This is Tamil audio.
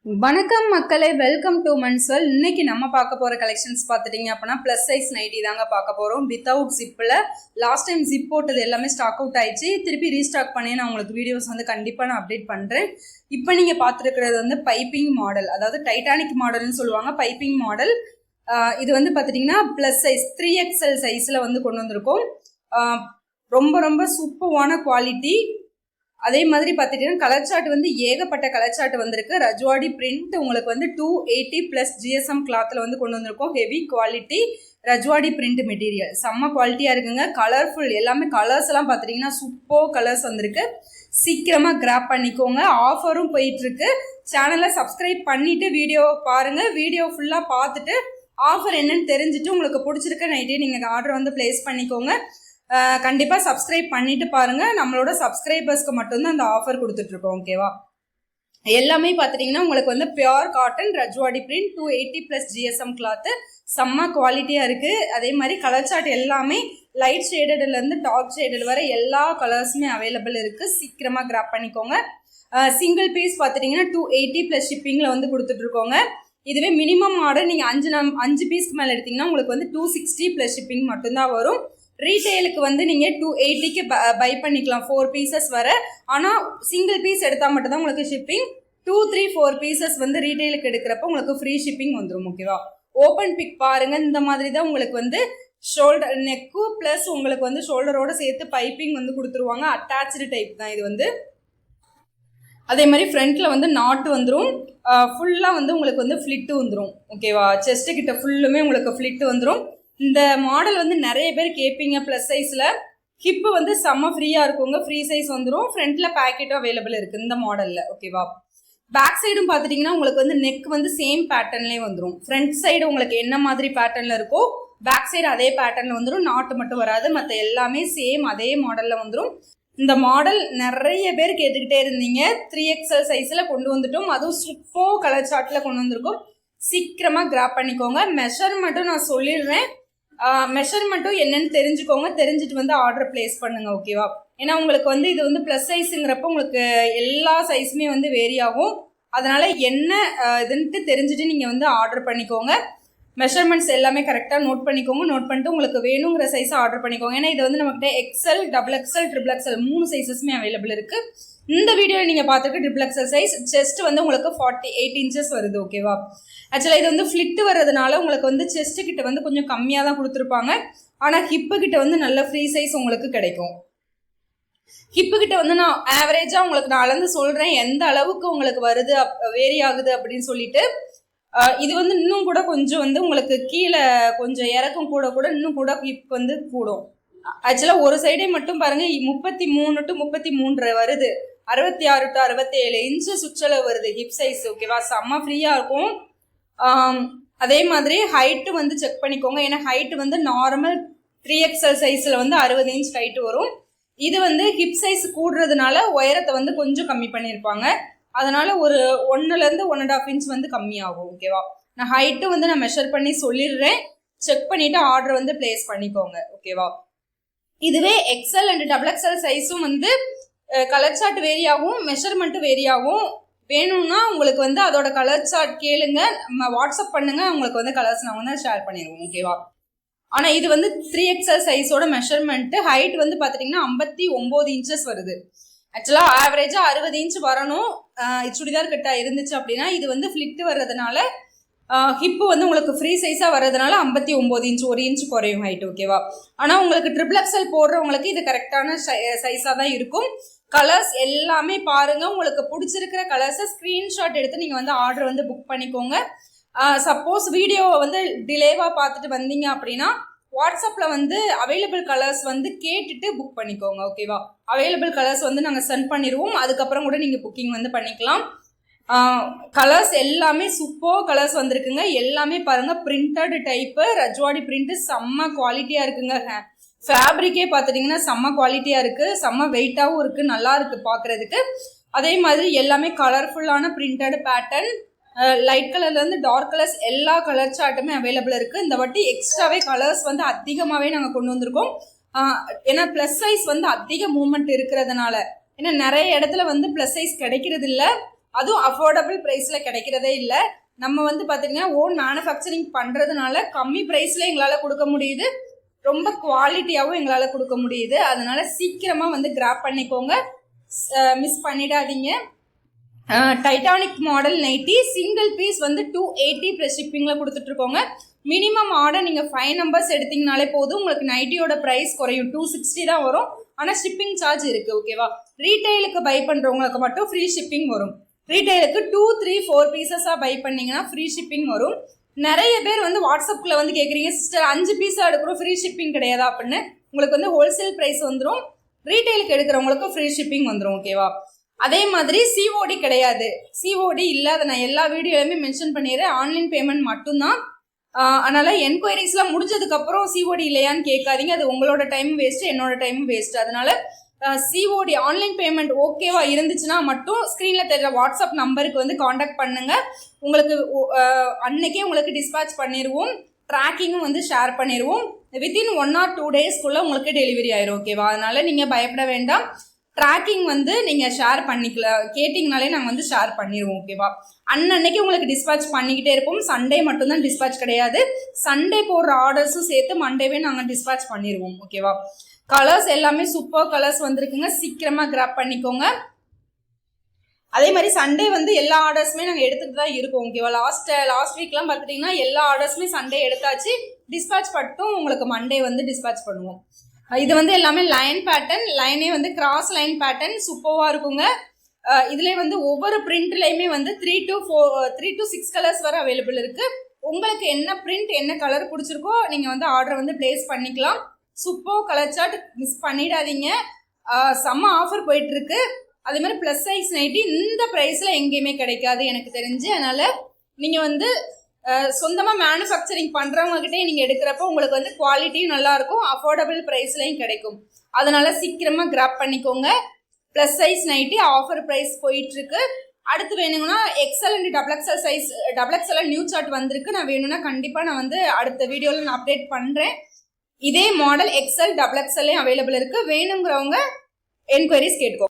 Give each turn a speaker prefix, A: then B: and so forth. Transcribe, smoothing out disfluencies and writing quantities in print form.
A: வணக்கம் மக்களே, வெல்கம் டு மன்ஸ்வெல். இன்னைக்கு நம்ம பார்க்க போற கலெக்ஷன்ஸ் பார்த்துட்டீங்க அப்படின்னா ப்ளஸ் சைஸ் நைட்டி தாங்க பார்க்க போறோம். வித்தவுட் ஜிப்பில் லாஸ்ட் டைம் ஜிப் போட்டது எல்லாமே ஸ்டாக் அவுட் ஆயிடுச்சு. திருப்பி ரீஸ்டாக் பண்ணி நான் உங்களுக்கு வீடியோஸ் வந்து கண்டிப்பாக நான் அப்டேட் பண்ணுறேன். இப்போ நீங்கள் பார்த்துருக்கிறது வந்து பைப்பிங் மாடல், அதாவது டைட்டானிக் மாடல்னு சொல்லுவாங்க. பைப்பிங் மாடல் இது வந்து பார்த்துட்டிங்கன்னா ப்ளஸ் சைஸ் 3XL சைஸில் வந்து கொண்டு வந்திருக்கோம். ரொம்ப ரொம்ப சூப்பரான குவாலிட்டி. அதே மாதிரி பார்த்துட்டீங்கன்னா கலர் சார்ட் வந்து ஏகப்பட்ட கலர் சார்ட் வந்திருக்கு. ரஜ்வாடி பிரிண்ட் உங்களுக்கு வந்து 280+ GSM கிளாத்தில் வந்து கொண்டு வந்திருக்கோம். Heavy quality Rajwadi print material செம்ம குவாலிட்டியாக இருக்குங்க. கலர்ஃபுல் எல்லாமே கலர்ஸ் எல்லாம் பார்த்துட்டிங்கன்னா சூப்பர் கலர்ஸ் வந்திருக்கு. சீக்கிரமாக கிராப் பண்ணிக்கோங்க. ஆஃபரும் போயிட்டுருக்கு. சேனலை சப்ஸ்கிரைப் பண்ணிவிட்டு வீடியோ பாருங்கள். வீடியோ ஃபுல்லாக பார்த்துட்டு ஆஃபர் என்னன்னு தெரிஞ்சுட்டு உங்களுக்கு பிடிச்சிருக்க நைட்டே நீங்கள் ஆர்டர் வந்து பிளேஸ் பண்ணிக்கோங்க. கண்டிப்பாக சப்ஸ்கிரைப் பண்ணிட்டு பாருங்கள். நம்மளோட சப்ஸ்கிரைபர்ஸ்க்கு மட்டும்தான் அந்த ஆஃபர் கொடுத்துட்ருக்கோம். ஓகேவா? எல்லாமே பார்த்துட்டிங்கன்னா உங்களுக்கு வந்து pure cotton Rajwadi print 280+ GSM cloth செம்ம குவாலிட்டியாக இருக்குது. அதே மாதிரி கலர் சார்ட் எல்லாமே லைட் ஷேடட்லேருந்து டார்க் ஷேடட் வரை எல்லா கலர்ஸுமே அவைலபிள் இருக்குது. சீக்கிரமாக கிராப் பண்ணிக்கோங்க. சிங்கிள் பீஸ் பார்த்துட்டிங்கன்னா 280+ ஷிப்பிங்கில் வந்து கொடுத்துட்ருக்கோங்க. இதுவே மினிமம் ஆர்டர் நீங்கள் 5 பீஸ்க்கு மேலே எடுத்திங்கன்னா உங்களுக்கு வந்து 260+ ஷிப்பிங் மட்டும்தான் வரும். ரீட்டைலுக்கு வந்து நீங்கள் 280க்கு பை பண்ணிக்கலாம் 4 பீசஸ் வர. ஆனால் சிங்கிள் பீஸ் எடுத்தால் மட்டும்தான் உங்களுக்கு ஷிப்பிங். 2, 3, 4 பீசஸ் வந்து ரீட்டைலுக்கு எடுக்கிறப்ப உங்களுக்கு ஃப்ரீ ஷிப்பிங் வந்துடும். ஓகேவா? ஓப்பன் பிக் பாருங்கள். இந்த மாதிரி தான் உங்களுக்கு வந்து ஷோல்டர் நெக்கு ப்ளஸ் உங்களுக்கு வந்து ஷோல்டரோட சேர்த்து பைப்பிங் வந்து கொடுத்துருவாங்க. அட்டாச்சு டைப் தான் இது வந்து. அதே மாதிரி ஃப்ரண்ட்டில் வந்து நாட்டு வந்துடும். ஃபுல்லாக வந்து உங்களுக்கு வந்து ஃப்ளிட்டு வந்துடும். ஓகேவா? செஸ்ட்டு கிட்ட ஃபுல்லுமே உங்களுக்கு ஃப்ளிட்டு வந்துடும். இந்த மாடல் வந்து நிறைய பேர் கேட்பீங்க. ப்ளஸ் சைஸில் ஹிப்பு வந்து செம்ம ஃப்ரீயாக இருக்குங்க. ஃப்ரீ சைஸ் வந்துடும். ஃப்ரண்ட்டில் பேக்கெட்டும் அவைலபிள் இருக்குது இந்த மாடலில். ஓகேவா? பேக் சைடும் பார்த்துட்டிங்கன்னா உங்களுக்கு வந்து நெக் வந்து சேம் பேட்டர்ன்லேயே வந்துடும். ஃப்ரண்ட் சைடு உங்களுக்கு என்ன மாதிரி பேட்டர்னில் இருக்கோ பேக் சைடு அதே பேட்டர்னில் வந்துடும். நாட்டு மட்டும் வராது, மற்ற எல்லாமே சேம் அதே மாடலில் வந்துடும். இந்த மாடல் நிறைய பேர் கேட்டுக்கிட்டே இருந்தீங்க. 3XL சைஸில் கொண்டு வந்துட்டோம். அதுவும் சூப்பர் கலர் சார்ட்டில் கொண்டு வந்திருக்கோம். சீக்கிரமாக கிராப் பண்ணிக்கோங்க. மெஷர்மெண்ட்டும் நான் சொல்லிடுறேன். மெஷர்மெண்ட்டும் என்னன்னு தெரிஞ்சுக்கோங்க. தெரிஞ்சுட்டு வந்து ஆர்டர் பிளேஸ் பண்ணுங்க. ஓகேவா? ஏன்னா உங்களுக்கு வந்து இது வந்து ப்ளஸ் சைஸுங்கிறப்ப உங்களுக்கு எல்லா சைஸுமே வந்து வேரி ஆகும். அதனால என்ன இதுன்ட்டு தெரிஞ்சுட்டு நீங்கள் வந்து ஆர்டர் பண்ணிக்கோங்க. மெஷர்மெண்ட்ஸ் எல்லாமே கரெக்டாக நோட் பண்ணிக்கோங்க. நோட் பண்ணிட்டு உங்களுக்கு வேணுங்கிற சைஸை ஆர்டர் பண்ணிக்கோங்க. ஏன்னா இது வந்து நம்மகிட்ட XL, XXL, XXL 3 சைஸஸுமே அவைலபிள் இருக்குது. இந்த வீடியோவில் நீங்கள் பார்த்துருக்கு XXL சைஸ். செஸ்ட் வந்து உங்களுக்கு 48 இன்ச்சஸ் வருது. ஓகேவா? ஆக்சுவலாக இது வந்து ஃப்ளிட்டு வர்றதுனால உங்களுக்கு வந்து செஸ்ட்டு கிட்ட வந்து கொஞ்சம் கம்மியாக தான் கொடுத்துருப்பாங்க. ஆனால் ஹிப்பு கிட்ட வந்து நல்ல ஃப்ரீ சைஸ் உங்களுக்கு கிடைக்கும். ஹிப்பு கிட்ட வந்து நான் ஆவரேஜாக உங்களுக்கு நான் அளந்து சொல்கிறேன் எந்த அளவுக்கு உங்களுக்கு வருது வேரி ஆகுது அப்படின்னு சொல்லிட்டு. இது வந்து இன்னும் கூட கொஞ்சம் வந்து உங்களுக்கு கீழே கொஞ்சம் இறக்கம் கூட இன்னும் கூட ஹிப் வந்து கூடும். ஆக்சுவலாக ஒரு சைடே மட்டும் பாருங்கள் 33 to 33 வருது. 66 to 67 இன்ச்சு சுற்றளவு வருது ஹிப் சைஸ். ஓகேவா? செம்ம ஃப்ரீயாக இருக்கும். அதே மாதிரி ஹைட்டு வந்து செக் பண்ணிக்கோங்க. ஏன்னா ஹைட்டு வந்து நார்மல் 3XL சைஸில் வந்து 60 இன்ச் ஹைட்டு வரும். இது வந்து ஹிப் சைஸ் கூடுறதுனால உயரத்தை வந்து கொஞ்சம் கம்மி பண்ணியிருப்பாங்க. அதனால ஒரு 1லேருந்து 1.5 இன்ச் வந்து கம்மியாகும். ஓகேவா? நான் ஹைட்டு வந்து நான் மெஷர் பண்ணி சொல்லிடுறேன். செக் பண்ணிவிட்டு ஆர்டர் வந்து பிளேஸ் பண்ணிக்கோங்க. ஓகேவா? இதுவே XL அண்ட் XXL சைஸும் வந்து கலர் சார்ட் வேரி ஆகும், மெஷர்மெண்ட்டும் வேரி ஆகும். வேணும்னா உங்களுக்கு வந்து அதோட கலர் சார்ட் கேளுங்க, நம்ம வாட்ஸ்அப் பண்ணுங்க. உங்களுக்கு வந்து கலர்ஸ் நான் வந்து ஷேர் பண்ணிடுவோம். ஓகேவா? ஆனால் இது வந்து 3XL சைஸோட மெஷர்மெண்ட்டு. ஹைட் வந்து பார்த்துட்டிங்கன்னா 59 இன்ச்சஸ் வருது. ஆக்சுவலாக ஆவரேஜாக 60 இன்ச் வரணும் சுடிதார் கட்டாக இருந்துச்சு அப்படின்னா. இது வந்து ஃப்ளிட்டு வர்றதுனால ஹிப்பு வந்து உங்களுக்கு ஃப்ரீ சைஸாக வர்றதுனால 59 இன்ச் 1 இன்ச் குறையும் ஹைட். ஓகேவா? ஆனால் உங்களுக்கு XXL போடுறவங்களுக்கு இது கரெக்டான சைஸாக தான் இருக்கும். கலர்ஸ் எல்லாமே பாருங்கள். உங்களுக்கு பிடிச்சிருக்கிற கலர்ஸை ஸ்க்ரீன்ஷாட் எடுத்து நீங்கள் வந்து ஆர்டர் வந்து புக் பண்ணிக்கோங்க. சப்போஸ் வீடியோவை வந்து டிலேவாக பார்த்துட்டு வந்தீங்க அப்படின்னா வாட்ஸ்அப்பில் வந்து அவைலபிள் கலர்ஸ் வந்து கேட்டுட்டு புக் பண்ணிக்கோங்க. ஓகேவா? அவைலபிள் கலர்ஸ் வந்து நாங்கள் சென்ட் பண்ணிடுவோம். அதுக்கப்புறம் கூட நீங்கள் புக்கிங் வந்து பண்ணிக்கலாம். கலர்ஸ் எல்லாமே சூப்பர் கலர்ஸ் வந்திருக்குங்க. எல்லாமே பாருங்கள் பிரிண்டட் டைப்பு ரஜ்வாடி பிரிண்ட்டு செம்ம குவாலிட்டியாக இருக்குங்க. ஃபேப்ரிக்கே பார்த்துட்டிங்கன்னா செம்ம குவாலிட்டியாக இருக்குது. செம்ம வெயிட்டாகவும் இருக்குது. நல்லா இருக்குது பார்க்குறதுக்கு. அதே மாதிரி எல்லாமே கலர்ஃபுல்லான பிரிண்டட் பேட்டர்ன். லைட் கலர்லேருந்து டார்க் கலர்ஸ் எல்லா கலர் சார்ட்டுமே அவைலபிள் இருக்குது. இந்த வாட்டி எக்ஸ்ட்ராவே கலர்ஸ் வந்து அதிகமாகவே நாங்கள் கொண்டு வந்திருக்கோம். ஏன்னா ப்ளஸ் சைஸ் வந்து அதிக மூவ்மெண்ட் இருக்கிறதுனால. ஏன்னா நிறைய இடத்துல வந்து ப்ளஸ் சைஸ் கிடைக்கிறது இல்லை. அதுவும் அஃபோர்டபுள் ப்ரைஸில் கிடைக்கிறதே இல்லை. நம்ம வந்து பார்த்தீங்கன்னா ஓன் மேனுஃபேக்சரிங் பண்ணுறதுனால கம்மி ப்ரைஸில் எங்களால் கொடுக்க முடியுது, ரொம்ப குவாலிட்டியாகவும் எங்களால் கொடுக்க முடியுது. அதனால சீக்கிரமாக வந்து கிராப் பண்ணிக்கோங்க, மிஸ் பண்ணிடாதீங்க. Titanic model nighty single piece வந்து 280 ப்ளஸ் ஷிப்பிங்கில் கொடுத்துட்ருக்கோங்க. மினிமம் ஆர்டர் நீங்கள் 5 நம்பர்ஸ் எடுத்தீங்கனாலே போதும், உங்களுக்கு நைட்டியோட ப்ரைஸ் குறையும், 260 தான் வரும். ஆனால் ஷிப்பிங் சார்ஜ் இருக்குது, ஓகேவா? ரீட்டைலுக்கு பை பண்ணுறவங்களுக்கு மட்டும் ஃப்ரீ ஷிப்பிங் வரும். ரீட்டைலுக்கு 2, 3, 4 பீசஸாக பை பண்ணிங்கன்னா ஃப்ரீ ஷிப்பிங் வரும். நிறைய பேர் வந்து வாட்ஸ்அப்பில் வந்து கேட்குறீங்க, சிஸ்டர் 5 பீஸாக எடுக்கிறோம் ஃப்ரீ ஷிப்பிங் கிடையாதா அப்படின்னு. உங்களுக்கு வந்து ஹோல்சேல் ப்ரைஸ் வந்துடும், ரீட்டைலுக்கு எடுக்கிறவங்களுக்கு ஃப்ரீ ஷிப்பிங் வந்துடும், ஓகேவா? அதே மாதிரி சிஓடி கிடையாது. சிஓடி இல்லை, அதை நான் எல்லா வீடியோலையுமே மென்ஷன் பண்ணிடுறேன். ஆன்லைன் பேமெண்ட் மட்டும்தான். அதனால் என்கொயரிஸ்லாம் முடிஞ்சதுக்கப்புறம் சிஓடி இல்லையான்னு கேட்காதீங்க, அது உங்களோட டைம் வேஸ்ட்டு, என்னோட டைமும் வேஸ்ட்டு. அதனால் சிஓடி ஆன்லைன் பேமெண்ட் ஓகேவா இருந்துச்சுன்னா மட்டும் ஸ்க்ரீனில் தெரிகிற வாட்ஸ்அப் நம்பருக்கு வந்து காண்டாக்ட் பண்ணுங்கள். உங்களுக்கு அன்னைக்கே உங்களுக்கு டிஸ்பேட்ச் பண்ணிடுவோம், ட்ராக்கிங்கும் வந்து ஷேர் பண்ணிடுவோம். வித்தின் 1 or 2 டேஸ்க்குள்ளே உங்களுக்கு டெலிவரி ஆயிரும், ஓகேவா? அதனால் நீங்கள் பயப்பட வேண்டாம். ட்ராக்கிங் வந்து நீங்கள் ஷேர் பண்ணிக்கல, கேட்டிங்கனாலே நாங்கள் வந்து ஷேர் பண்ணிடுவோம், ஓகேவா? அன்னன்னைக்கு உங்களுக்கு டிஸ்பேட்ச் பண்ணிக்கிட்டே இருப்போம். சண்டே மட்டும்தான் டிஸ்பேட்ச் கிடையாது, சண்டே போடுற ஆர்டர்ஸும் சேர்த்து மண்டேவே நாங்கள் டிஸ்பேட்ச் பண்ணிடுவோம், ஓகேவா? கலர்ஸ் எல்லாமே சூப்பர் கலர்ஸ் வந்திருக்குங்க, சீக்கிரமாக கிராப் பண்ணிக்கோங்க. அதே மாதிரி சண்டே வந்து எல்லா ஆர்டர்ஸுமே நாங்கள் எடுத்துகிட்டு தான் இருக்கோம், ஓகேவா? லாஸ்ட் வீக்லாம் பார்த்துட்டிங்கன்னா எல்லா ஆர்டர்ஸுமே சண்டே எடுத்தாச்சு. டிஸ்பேட்ச் மட்டும் உங்களுக்கு மண்டே வந்து டிஸ்பேட்ச் பண்ணுவோம். இது வந்து எல்லாமே லைன் பேட்டர்ன், லைனே வந்து கிராஸ் லைன் பேட்டர்ன் சூப்பராக இருக்குங்க. இதுலேயே வந்து ஒவ்வொரு பிரிண்ட்லேயுமே வந்து 3 to 6 கலர்ஸ் வரை அவைலபிள் இருக்குது. உங்களுக்கு என்ன பிரிண்ட் என்ன கலர் பிடிச்சிருக்கோ நீங்கள் வந்து ஆர்டர் வந்து பிளேஸ் பண்ணிக்கலாம். சூப்பர் கலர் சார்ட், மிஸ் பண்ணிடாதீங்க. செம்ம ஆஃபர் போயிட்டுருக்கு. அதே மாதிரி ப்ளஸ் சைஸ் நைட்டி இந்த ப்ரைஸில் எங்கேயுமே கிடைக்காது எனக்கு தெரிஞ்சு. அதனால் நீங்கள் வந்து சொந்தமாக மேனுஃபேக்சரிங் பண்ணுறவங்ககிட்டே நீங்கள் எடுக்கிறப்போ உங்களுக்கு வந்து குவாலிட்டியும் நல்லாயிருக்கும், அஃபோர்டபுள் ப்ரைஸ்லையும் கிடைக்கும். அதனால் சீக்கிரமாக கிராப் பண்ணிக்கோங்க. Plus size nighty offer price போயிட்டுருக்கு. அடுத்து வேணுங்கன்னா XL and double XL new chart வந்திருக்கு. நான் வேணும்னா கண்டிப்பாக நான் வந்து அடுத்த வீடியோவில் நான் அப்டேட் பண்ணுறேன். இதே மாடல் எக்ஸல் டபுள் எக்ஸல்லையும் அவைலபிள் இருக்குது. வேணுங்கிறவங்க என்கொயரிஸ் கேட்டுக்கோ.